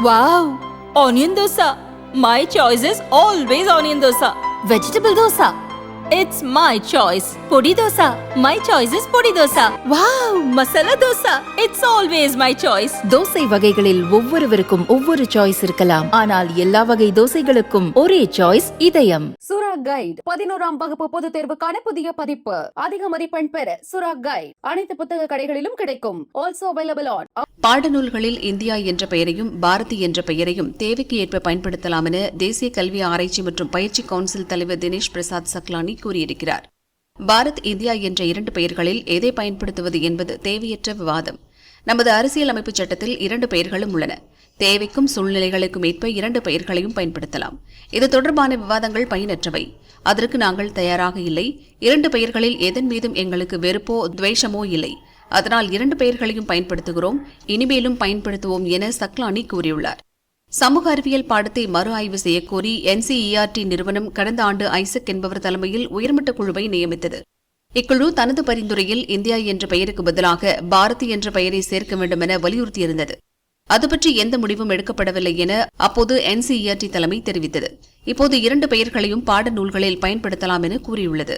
Wow! Onion dosa. My choice is always onion dosa. Vegetable dosa. It's my choice. Podi dosa. My choice is podi dosa. Wow! Masala dosa. It's always my choice. Dosa வகைகளில் ஒவ்வொருவருக்கும் ஒவ்வொரு choice இருக்கலாம், ஆனால் எல்லா வகை தோசைகளுக்கும் ஒரே choice இதயம். சுரா கைட் 11ஆம் வகுப்பு பொதுத் தேர்வுக்கான புதிய பதிப்பு. அதிக மதிப்பெண் பெற சுரா கைட் அனைத்து புத்தக கடைகளிலும் கிடைக்கும். Also available on பாடநூல்களில் இந்தியா என்ற பெயரையும் பாரதி என்ற பெயரையும் தேவைக்கு ஏற்ப பயன்படுத்தலாம் என தேசிய கல்வி ஆராய்ச்சி மற்றும் பயிற்சி கவுன்சில் தலைவர் தினேஷ் பிரசாத் சக்லானி கூறியிருக்கிறார். பாரத் இந்தியா என்ற இரண்டு பெயர்களில் எதை பயன்படுத்துவது என்பது தேவையற்ற விவாதம். நமது அரசியல் அமைப்பு சட்டத்தில் இரண்டு பெயர்களும் உள்ளன. தேவைக்கும் சூழ்நிலைகளுக்கும் ஏற்ப இரண்டு பெயர்களையும் பயன்படுத்தலாம். இது தொடர்பான விவாதங்கள் பயனற்றவை. அதற்கு நாங்கள் தயாராக இல்லை. இரண்டு பெயர்களில் எதன் மீதும் எங்களுக்கு வெறுப்போ துவேஷமோ இல்லை. அதனால் இரண்டு பெயர்களையும் பயன்படுத்துகிறோம், இனிமேலும் பயன்படுத்துவோம் என சக்லானி கூறியுள்ளார். சமூக அறிவியல் பாடத்தை மறு ஆய்வு செய்யக்கோரி NCERT நிறுவனம் கடந்த ஆண்டு ஐசக் என்பவர் தலைமையில் உயர்மட்ட குழுவை நியமித்தது. இக்குழு தனது பரிந்துரையில் இந்தியா என்ற பெயருக்கு பதிலாக பாரதி என்ற பெயரை சேர்க்க வேண்டும் என வலியுறுத்தியிருந்தது. அதுபற்றி எந்த முடிவும் எடுக்கப்படவில்லை என அப்போது NCERT தலைமை தெரிவித்தது. இப்போது இரண்டு பெயர்களையும் பாடநூல்களில் பயன்படுத்தலாம் என கூறியுள்ளது.